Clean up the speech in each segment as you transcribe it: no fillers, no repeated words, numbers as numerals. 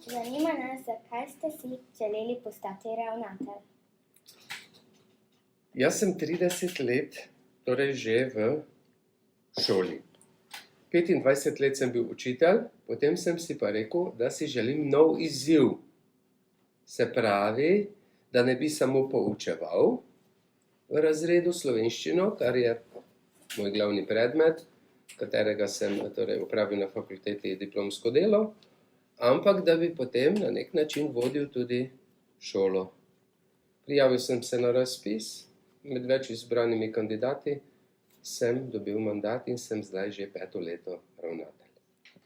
Zanima nas, zakaj ste si želeli postati ravnatelj? Jaz sem 30 let, torej že v šoli. 25 let sem bil učitelj, potem sem si pa rekel, da si želim nov izziv. Se pravi, da ne bi samo poučeval v razredu slovenščino, kar je moj glavni predmet, katerega sem torej opravil na fakulteti diplomsko delo, ampak da bi potem na nek način vodil tudi šolo. Prijavil sem se na razpis, med več izbranimi kandidati sem dobil mandat in sem zdaj že 5. leto ravnatelj.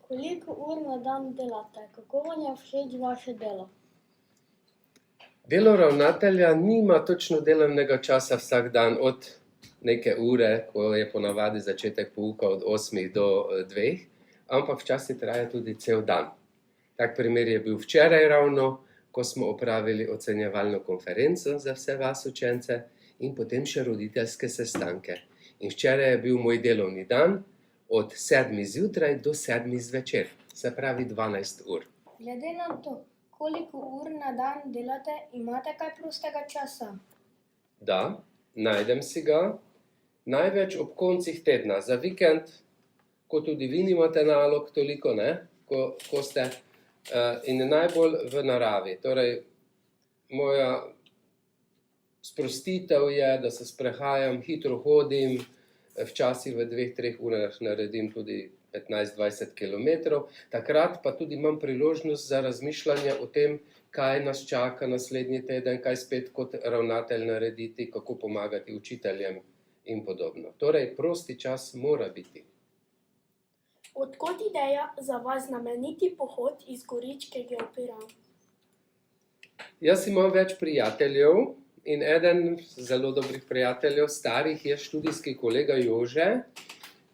Koliko ur na dan delate? Kako vam je všeč vaše delo? Delo ravnatelja nima točno delovnega časa vsak dan od neke ure, ko je ponavadi začetek pouka od 8 do 2, ampak včasih traja tudi cel dan. Tak primer je bil včeraj ravno, ko smo opravili ocenjevalno konferenco za vse vas učence in potem še roditeljske sestanke. In včeraj je bil moj delovni dan od 7 zjutraj do 7 zvečer, se pravi 12 ur. Glede na to, koliko ur na dan delate, imate kaj prostega časa? Da, najdem si ga, največ ob koncih tedna, za vikend, ko tudi vi nimate nalog toliko, ko ste, in najbolj v naravi. Torej, moja sprostitev je, da se sprehajam, hitro hodim, včasih v 2-3 urah naredim tudi 15-20 kilometrov, takrat pa tudi imam priložnost za razmišljanje o tem, kaj nas čaka naslednji teden, kaj spet kot ravnatelj narediti, kako pomagati učiteljem in podobno. Torej, prosti čas mora biti. Od kod ideja za vas znameniti pohod iz Goričkega v Piran? Jaz imam več prijateljev in eden zelo dobrih prijateljev, starih, je študijski kolega Jože,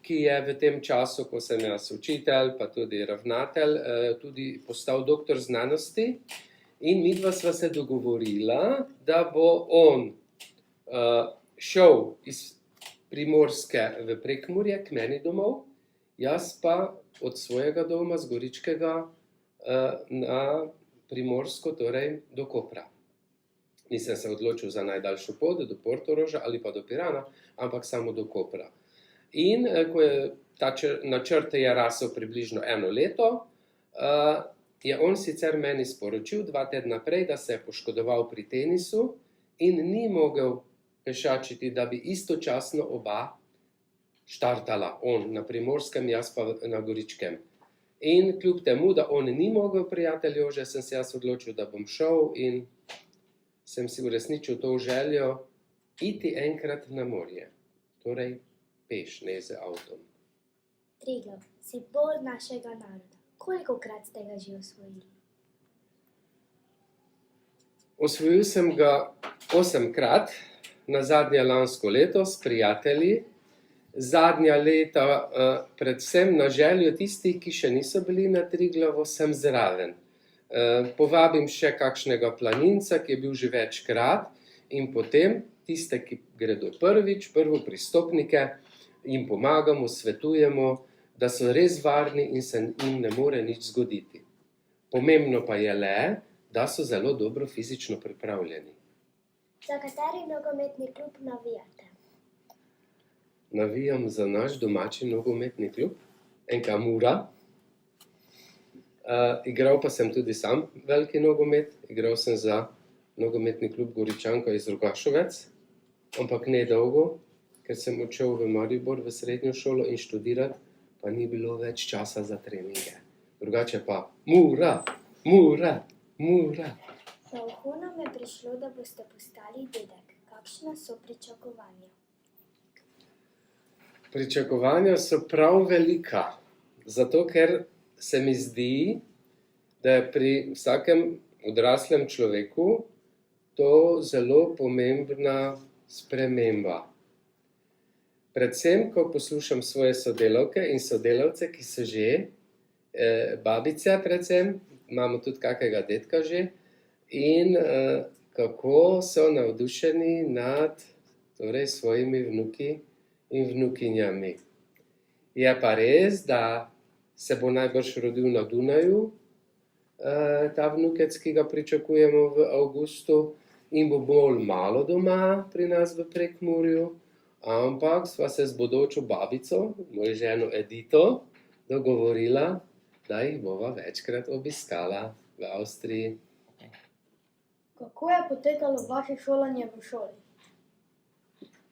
ki je v tem času, ko sem jaz učitelj, pa tudi ravnatelj, tudi postal doktor znanosti. In midva sva se dogovorila, da bo on šel iz Primorske v Prekmurje k meni domov, jaz pa od svojega doma z Goričkega na Primorsko, torej do Kopra. Nisem se odločil za najdaljšo pot, do Portoroža ali pa do Pirana, ampak samo do Kopra. In ko je ta načrt je rasel približno 1 leto, je on sicer meni sporočil 2 tedna prej, da se je poškodoval pri tenisu in ni mogel pešačiti, da bi istočasno oba štartala, on na Primorskem, jaz pa na Goričkem. In kljub temu, da on ni mogel, prijatelj Jože, sem se jaz odločil, da bom šel in sem si uresničil to željo iti enkrat na morje, torej peš, ne z avtom. Triglav, simbol našega naroda. Kolikokrat ste ga že osvojili? Osvojil sem ga 8-krat, nazadnje lansko leto s prijatelji, zadnja leta predvsem na željo tistih, ki še niso bili na Triglavu, sem zraven. Povabim še kakšnega planinca, ki je bil že večkrat, in potem tiste, ki gredo prvič, prvopristopnike, jim pomagamo, svetujemo, da so res varni in se jim ne more nič zgoditi. Pomembno pa je le, da so zelo dobro fizično pripravljeni. Za kateri nogometni klub navijate? Navijam za naš domači nogometni klub, NK Mura. Igral pa sem tudi sam veliki nogomet, igral sem za nogometni klub Goričanka iz Rogašovec, ampak ne dolgo, ker sem odšel v Maribor v srednjo šolo in študirati, pa ni bilo več časa za treninge. Drugače pa Mura, Mura, Mura. Za uho nam je prišlo, da boste postali dedek. Kakšna so pričakovanja? Pričakovanja so prav velika, zato ker se mi zdi, da je pri vsakem odraslem človeku to zelo pomembna sprememba. Predvsem, ko poslušam svoje sodelavke in sodelavce, ki so že, babice predvsem, imamo tudi kakega dedka že, in kako so navdušeni nad torej svojimi vnuki in vnukinjami. Je pa res, da se bo najbrž rodil na Dunaju, ta vnukec, ki ga pričakujemo v avgustu, in bo bolj malo doma pri nas v Prekmurju, ampak sva se z bodočo babico, mojo ženo Edito, dogovorila, da jih bova večkrat obiskala v Avstriji. Kako je potekalo vaše šolanje v šoli?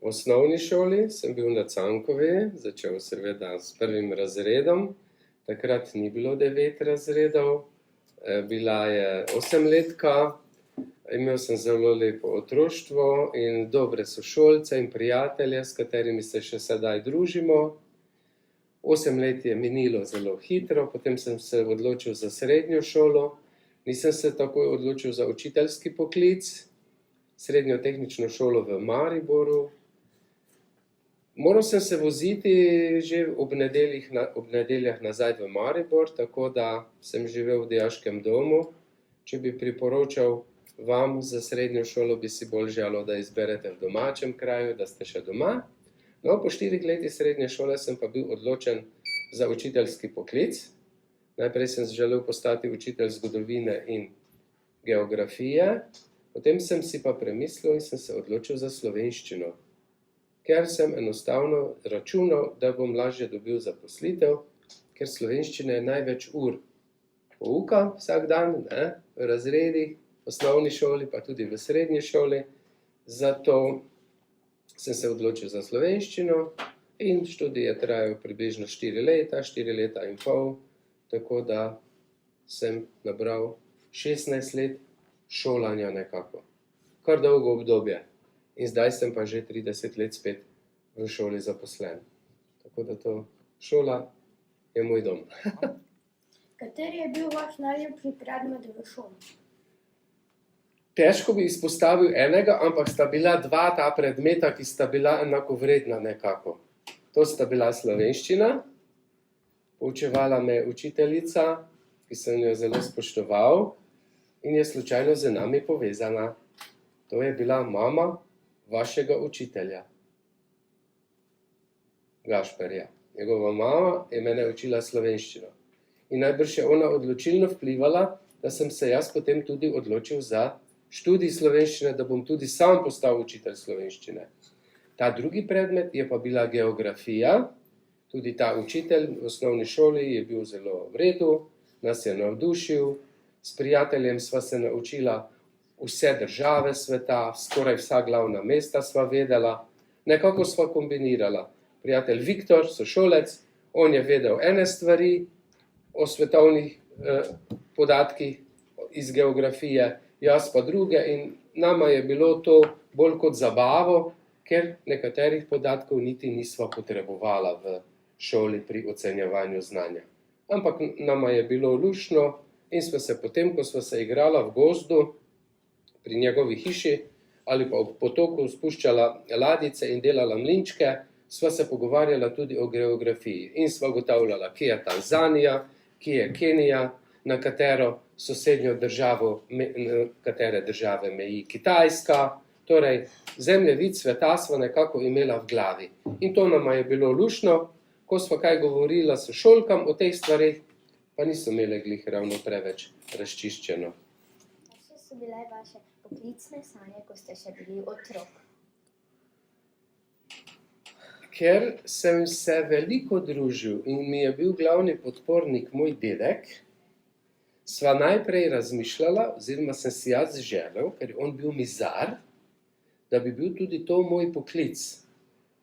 V osnovni šoli sem bil na Cankovi, začel seveda s 1. razredom, takrat ni bilo 9 razredov, bila je 8-letka, imel sem zelo lepo otroštvo in dobre sošolce in prijatelje, s katerimi se še sedaj družimo. 8 let je minilo zelo hitro, potem sem se odločil za srednjo šolo, nisem se takoj odločil za učiteljski poklic, srednjo tehnično šolo v Mariboru. Moral sem se voziti že ob nedeljah nazaj v Maribor, tako da sem živel v dijaškem domu. Če bi priporočal vam za srednjo šolo, bi si bolj želel, da izberete v domačem kraju, da ste še doma. No, po 4 letih srednje šole sem pa bil odločen za učiteljski poklic. Najprej sem želel postati učitelj zgodovine in geografije, potem sem si pa premislil in sem se odločil za slovenščino, ker sem enostavno računal, da bom lažje dobil zaposlitev, ker slovenščine je največ ur pouka vsak dan, v razredih, v osnovni šoli, pa tudi v srednji šoli. Zato sem se odločil za slovenščino in študij je trajal približno 4 leta, 4 leta in pol, tako da sem nabral 16 let šolanja nekako. Kar dolgo obdobje. In zdaj sem pa že 30 let spet v šoli zaposlen. Tako da to šola je moj dom. Kateri je bil vaš najljubši predmet v šoli? Težko bi izpostavil enega, ampak sta bila 2 ta predmeta, ki sta bila enakovredna nekako. To sta bila slovenščina, poučevala me je učiteljica, ki sem jo zelo spoštoval in je slučajno z nami povezana. To je bila mama vašega učitelja, Gašperja. Njegova mama je mene učila slovenščino. In najbrž je ona odločilno vplivala, da sem se jaz potem tudi odločil za študij slovenščine, da bom tudi sam postal učitelj slovenščine. Ta drugi predmet je pa bila geografija. Tudi ta učitelj v osnovni šoli je bil zelo v redu, nas je navdušil. S prijateljem sva se naučila vse države sveta, skoraj vsa glavna mesta sva vedela. Nekako sva kombinirala. Prijatelj Viktor, sošolec, on je vedel ene stvari o svetovnih podatkih iz geografije, jaz pa druge, in nama je bilo to bolj kot zabavo, ker nekaterih podatkov niti nisva potrebovala v šoli pri ocenjevanju znanja. Ampak nama je bilo luštno in sva se potem, ko sva se igrala v gozdu pri njegovi hiši ali pa ob potoku spuščala ladjice in delala mlinčke, sva se pogovarjala tudi o geografiji in sva ugotavljala, kje je Tanzanija, kje je Kenija, na katero sosednjo državo, katere države meji Kitajska. Torej, zemljevid sveta sva nekako imela v glavi. In to nama je bilo luštno, ko sva kaj govorila sošolkam o teh stvareh, pa niso imele glih ravno preveč razčiščeno. Kakšne so bile vaše poklicne sanje, ko ste še bili otrok? Ker sem se veliko družil in mi je bil glavni podpornik moj dedek, sva najprej razmišljala, oziroma sem si jaz želel, ker je on bil mizar, da bi bil tudi to moj poklic.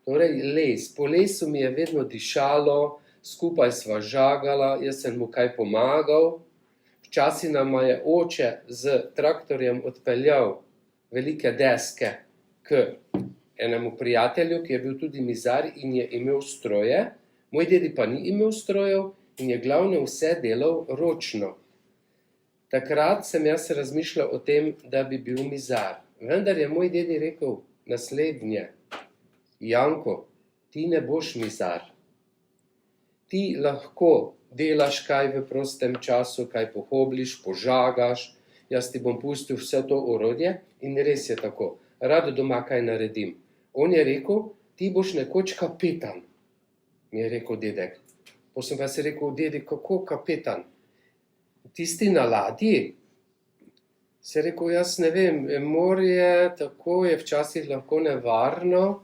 Torej les. Po lesu mi je vedno dišalo, skupaj sva žagala, jaz sem mu kaj pomagal. Včasih nama je oče z traktorjem odpeljal velike deske k enemu prijatelju, ki je bil tudi mizar in je imel stroje. Moj dedi pa ni imel strojev in je glavno vse delal ročno. Takrat sem jaz razmišljal o tem, da bi bil mizar. Vendar je moj dedi rekel naslednje: Janko, ti ne boš mizar. Ti lahko delaš kaj v prostem času, kaj pohobliš, požagaš, jaz ti bom pustil vse to orodje in res je tako. Rado doma kaj naredim. On je rekel, ti boš nekoč kapetan, mi je rekel dedek. Potem sem pa si rekel, dedi, kako kapetan? Tisti na ladji, se rekel, jaz ne vem, morje tako je včasih lahko nevarno,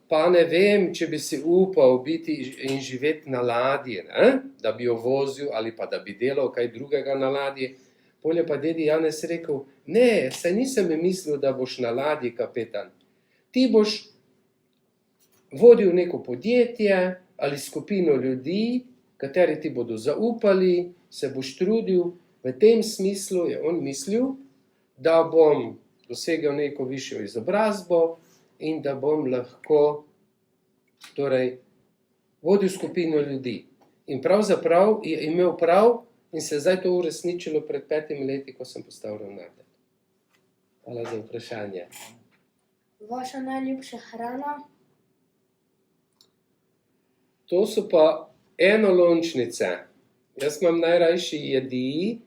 pa ne vem, če bi si upal biti in živeti na ladji, ne? Da bi jo vozil ali pa da bi delal kaj drugega na ladji. Pol je pa dedi Janez rekel, ne, saj nisem mislil, da boš na ladji kapetan. Ti boš vodil neko podjetje ali skupino ljudi, kateri ti bodo zaupali, se boš trudil. V tem smislu je on mislil, da bom dosegel neko višjo izobrazbo in da bom lahko torej vodil skupino ljudi. In pravzaprav je imel prav in se je zdaj to uresničilo pred 5 leti, ko sem postal ravnatelj. Hvala za vprašanje. Vaša najljubša hrana? To so pa enolončnice. Jaz imam najrajši jedi,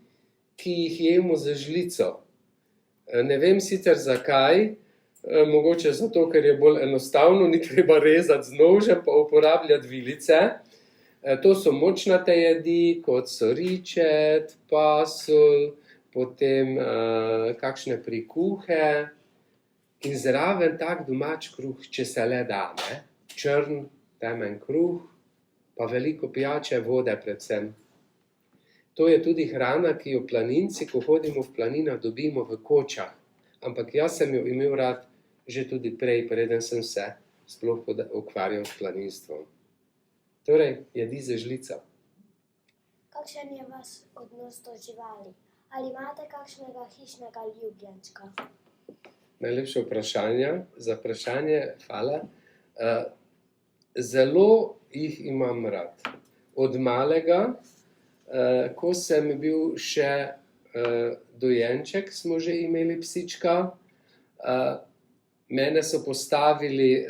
ki jih jemo z žlico. Ne vem sicer zakaj, mogoče zato, ker je bolj enostavno, ni treba rezati z nožem, pa uporabljati vilice. To so močnate jedi, kot so ričet, pasulj, potem kakšne prikuhe in zraven tak domač kruh, če se le da, ne? Črn, temen kruh, pa veliko pijače, vode predvsem. To je tudi hrana, ki jo planinci, ko hodimo v planinah, dobimo v kočah. Ampak jaz sem jo imel rad že tudi prej, preden sem se sploh ukvarjal s planinstvom. Torej, jedi z žlico. Kakšen je vaš odnos do živali? Ali imate kakšnega hišnega ljubljenčka? Najlepše za vprašanje, hvala. Zelo jih imam rad. Od malega, ko sem bil še dojenček, smo že imeli psička. Mene so postavili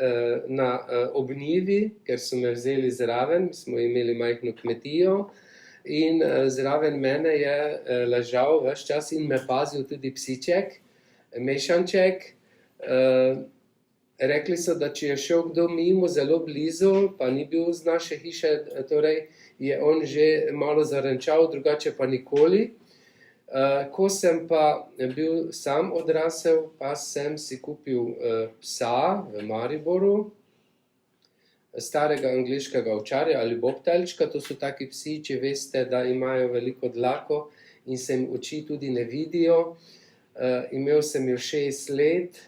na ob njivi, ker so me vzeli zraven, smo imeli majhno kmetijo in zraven mene je ležal ves čas in me pazil tudi psiček, mešanček. Rekli so, da če je šel kdo mimo zelo blizu, pa ni bil z naše hiše, torej je on že malo zarenčal, drugače pa nikoli. Ko sem pa bil sam odrasel, pa sem si kupil psa v Mariboru, starega angleškega ovčarja ali bobtaljčka. To so taki psi, če veste, da imajo veliko dlako in se jim oči tudi ne vidijo. Imel sem jo 6 let,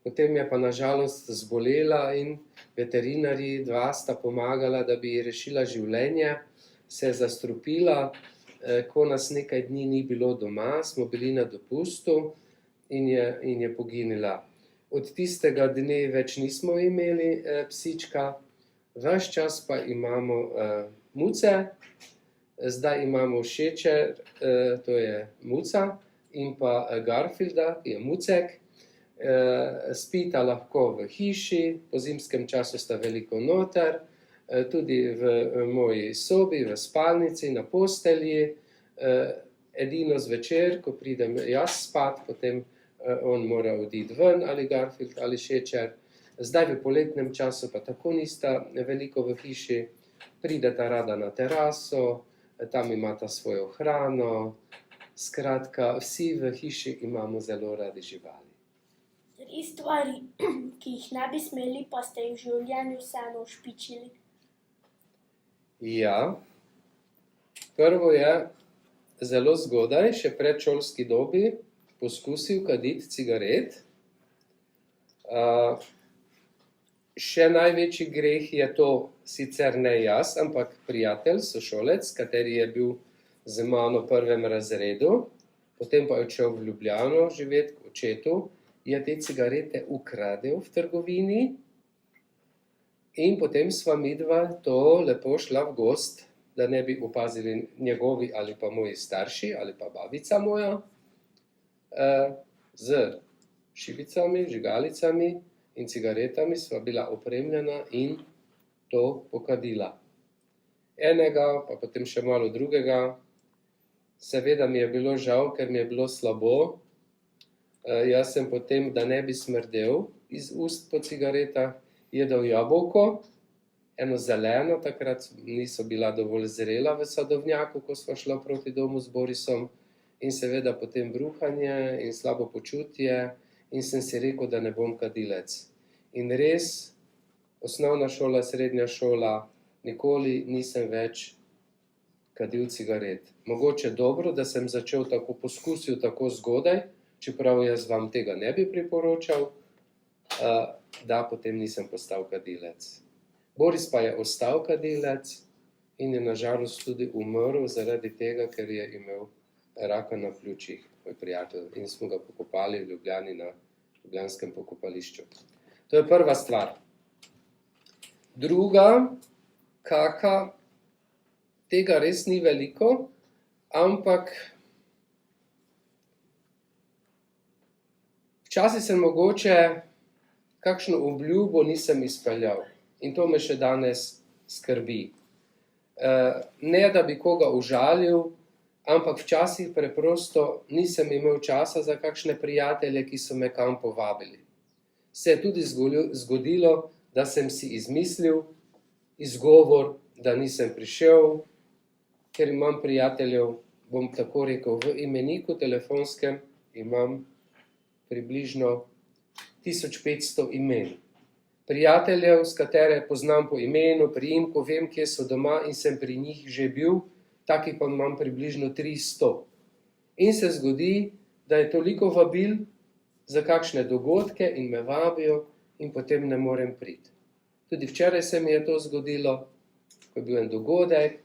potem je pa na žalost zbolela in veterinarji 2 sta pomagala, da bi ji rešila življenje. Se je zastrupila. Ko nas nekaj dni ni bilo doma, smo bili na dopustu in je poginila. Od tistega dne več nismo imeli psička, ves čas pa imamo muce, zdaj imamo Šečer, to je muca, in pa Garfielda, ki je mucek. Spita lahko v hiši, po zimskem času sta veliko noter, tudi v moji sobi, v spalnici, na postelji. Edino zvečer, ko pridem jaz spat, potem on mora oditi ven, ali Garfield ali Šečer. Zdaj v poletnem času pa tako nista veliko v hiši, prideta rada na teraso, tam imata svojo hrano. Skratka, vsi v hiši imamo zelo radi živali. 3 stvari, ki jih ne bi smeli, pa ste jih v življenju vseeno ušpičili. Ja, prvo je zelo zgodaj, še pred šolski dobi, poskusil kaditi cigaret. Še največji greh je to, sicer ne jaz, ampak prijatelj, sošolec, kateri je bil z mano v 1. razredu, potem pa je odšel v Ljubljano živeti k očetu, je te cigarete ukradel v trgovini in potem sva midva to lepo šla v gozd, da ne bi opazili njegovi ali pa moji starši ali pa babica moja, z šibicami, žigalicami in cigaretami sva bila opremljena in to pokadila. Enega, pa potem še malo drugega. Seveda mi je bilo žal, ker mi je bilo slabo. Jaz sem potem, da ne bi smrdel iz ust po cigaretah, jedel jabolko eno zeleno, takrat niso bila dovolj zrela v sadovnjaku, ko sva šla proti domu z Borisom, in seveda potem bruhanje in slabo počutje, in sem si rekel, da ne bom kadilec. In res, osnovna šola, srednja šola, nikoli nisem več kadil cigaret. Mogoče dobro, da sem začel poskusil tako zgodaj, čeprav jaz vam tega ne bi priporočal, da potem nisem postal kadilec. Boris pa je ostal kadilec in je nažalost tudi umrl zaradi tega, ker je imel raka na pljučih, moj prijatelj, in smo ga pokopali v Ljubljani na ljubljanskem pokopališču. To je prva stvar. Druga, kaka, tega res ni veliko, ampak včasih sem mogoče kakšno obljubo nisem izpeljal in to me še danes skrbi. Ne, da bi koga užalil, ampak včasih preprosto nisem imel časa za kakšne prijatelje, ki so me kam povabili. Se je tudi zgodilo, da sem si izmislil izgovor, da nisem prišel, ker imam prijateljev, bom tako rekel, v imeniku telefonskem imam približno 1500 imen. Prijateljev, s katere poznam po imenu, priimku, vem, kje so doma in sem pri njih že bil, taki pa imam približno 300. In se zgodi, da je toliko vabil za kakšne dogodke in me vabijo in potem ne morem priti. Tudi včeraj se mi je to zgodilo, ko je bil en dogodek,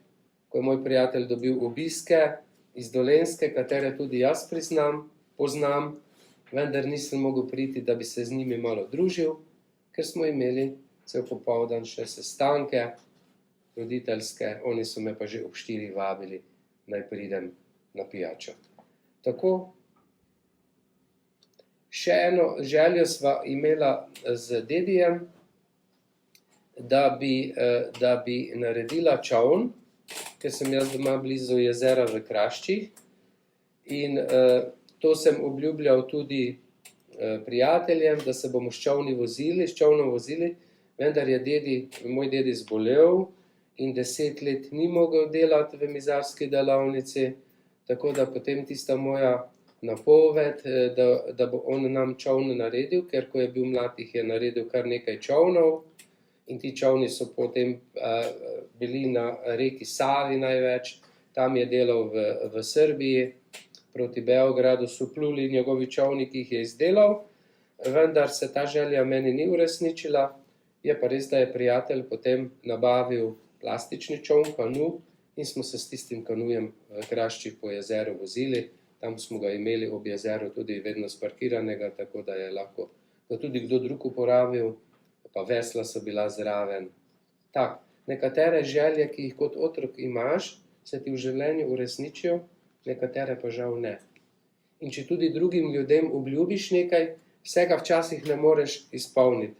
ko je moj prijatelj dobil obiske iz Dolenjske, katere tudi jaz poznam, vendar nisem mogel priti, da bi se z njimi malo družil, ker smo imeli cel popoldan še sestanke roditeljske, oni so me pa že ob 4 vabili, naj pridem na pijačo. Tako, še eno željo sva imela z dedijem, da bi naredila čoln, ker sem jaz doma blizu jezera v Kraščih, in to sem obljubljal tudi prijateljem, da se bomo s čolnom vozili, vendar je moj dedi zbolel in 10 let ni mogel delati v mizarski delavnici, tako da potem tista moja napoved, da bo on nam čoln naredil, ker ko je bil mlad, jih je naredil kar nekaj čolnov, in ti čolni so potem bili na reki Savi največ, tam je delal v Srbiji, proti Beogradu so pluli njegovi čolni, ki jih je izdelal, vendar se ta želja meni ni uresničila, je pa res, da je prijatelj potem nabavil plastični čoln, kanu, in smo se s tistim kanujem v Kraščih po jezeru vozili, tam smo ga imeli ob jezeru tudi vedno sparkiranega, tako da je lahko ga tudi kdo drug uporabil, pa vesla so bila zraven. Tak, nekatere želje, ki jih kot otrok imaš, se ti v življenju uresničijo, nekatere pa žal ne. In če tudi drugim ljudem obljubiš nekaj, vsega včasih ne moreš izpolniti.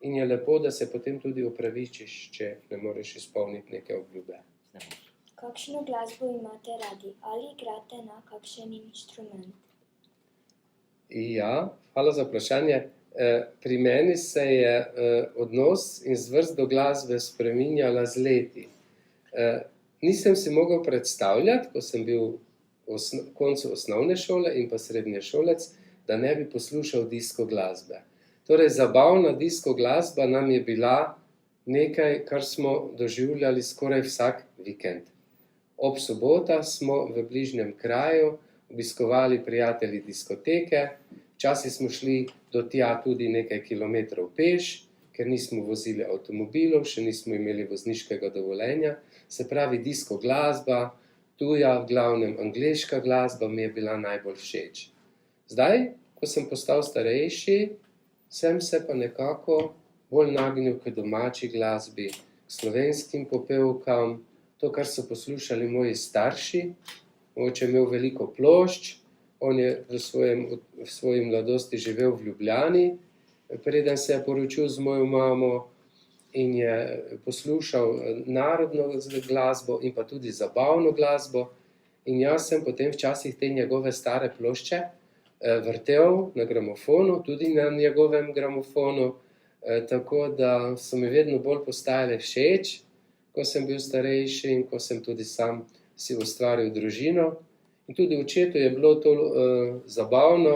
In je lepo, da se potem tudi opravičiš, če ne moreš izpolniti neke obljube. Kakšno glasbo imate radi? Ali igrate na kakšen inštrument? Ja, hvala za vprašanje. Pri meni se je odnos in zvrst do glasbe spreminjala z leti. Nisem si mogel predstavljati, ko sem bil v koncu osnovne šole in pa srednje šolec, da ne bi poslušal disko glasbe. Torej, zabavna disko glasba nam je bila nekaj, kar smo doživljali skoraj vsak vikend. Ob sobotah smo v bližnjem kraju obiskovali prijatelji diskoteke, včasih smo šli do tja tudi nekaj kilometrov peš, ker nismo vozili avtomobilov, še nismo imeli vozniškega dovoljenja. Se pravi, disko glasba, tuja, v glavnem angleška glasba mi je bila najbolj všeč. Zdaj, ko sem postal starejši, sem se pa nekako bolj nagnil k domači glasbi, k slovenskim popevkam, to, kar so poslušali moji starši. Mogoče je imel veliko plošč, on je v svoji mladosti živel v Ljubljani, preden se je poročil z mojo mamo, in je poslušal narodno glasbo in pa tudi zabavno glasbo. In jaz sem potem včasih te njegove stare plošče vrtel na gramofonu, tudi na njegovem gramofonu, Tako da so mi vedno bolj postajale všeč, ko sem bil starejši in ko sem tudi sam si ustvaril družino. In tudi očetu je bilo to zabavno,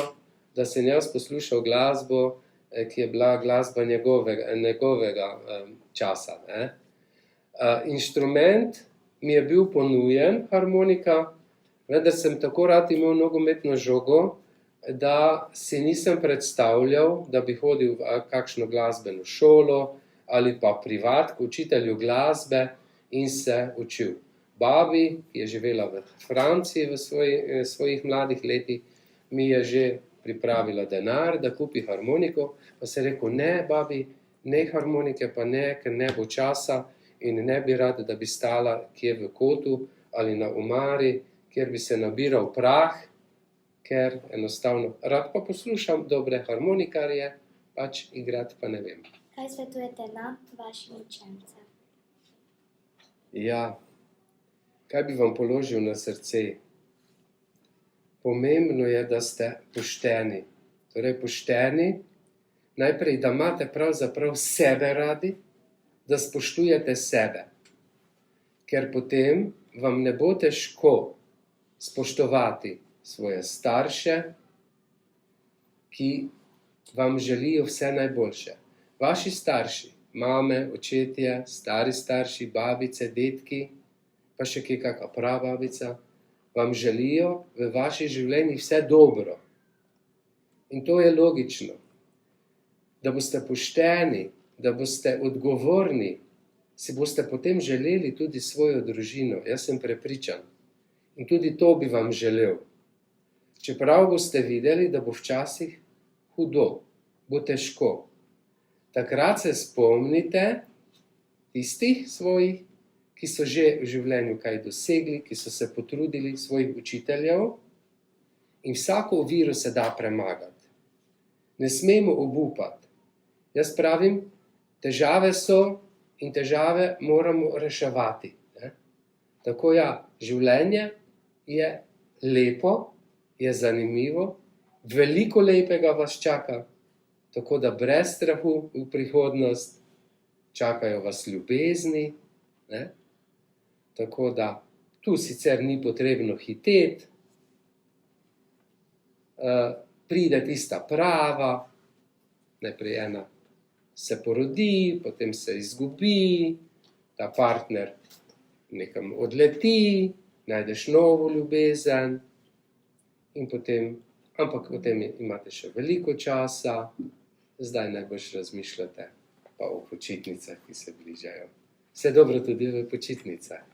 da sem jaz poslušal glasbo, ki je bila glasba njegovega časa. Ne? Inštrument mi je bil ponujen, harmonika, vendar sem tako rad imel nogometno žogo, da si nisem predstavljal, da bi hodil v kakšno glasbeno šolo ali pa privat k učitelju glasbe in se učil. Babi, ki je živela v Franciji v svojih mladih letih, mi je že pripravila denar, da kupi harmoniko, pa sem rekel, ne, babi, ne harmonike, pa ne, ker ne bo časa in ne bi rad, da bi stala kje v kotu ali na omari, kjer bi se nabiral prah, ker enostavno rad pa poslušam dobre harmonikarje, pač igrati pa ne vem. Kaj svetujete nam, vašim učencem? Ja, kaj bi vam položil na srce? Pomembno je, da ste pošteni. Torej pošteni, najprej, da imate pravzaprav sebe radi, da spoštujete sebe. Ker potem vam ne bo težko spoštovati svoje starše, ki vam želijo vse najboljše. Vaši starši, mame, očetje, stari starši, babice, dedki, pa še kje kakšna prababica, vam želijo v vaših življenjih vse dobro. In to je logično. Da boste pošteni, da boste odgovorni, si boste potem želeli tudi svojo družino. Jaz sem prepričan. In tudi to bi vam želel. Čeprav boste videli, da bo včasih hudo, bo težko. Takrat se spomnite tistih svojih, ki so že v življenju kaj dosegli, ki so se potrudili, svojih učiteljev, in vsako oviro se da premagati. Ne smemo obupati. Jaz pravim, težave so in težave moramo reševati. Ne? Tako ja, življenje je lepo, je zanimivo, veliko lepega vas čaka, tako da brez strahu v prihodnost, čakajo vas ljubezni, ne? Tako da tu sicer ni potrebno hiteti, pride tista prava, najprej ena se porodi, potem se izgubi, ta partner nekam odleti, najdeš novo ljubezen in potem, ampak potem imate še veliko časa, zdaj najbolj razmišljate pa o počitnicah, ki se bližajo. Vse dobro tudi v počitnicah.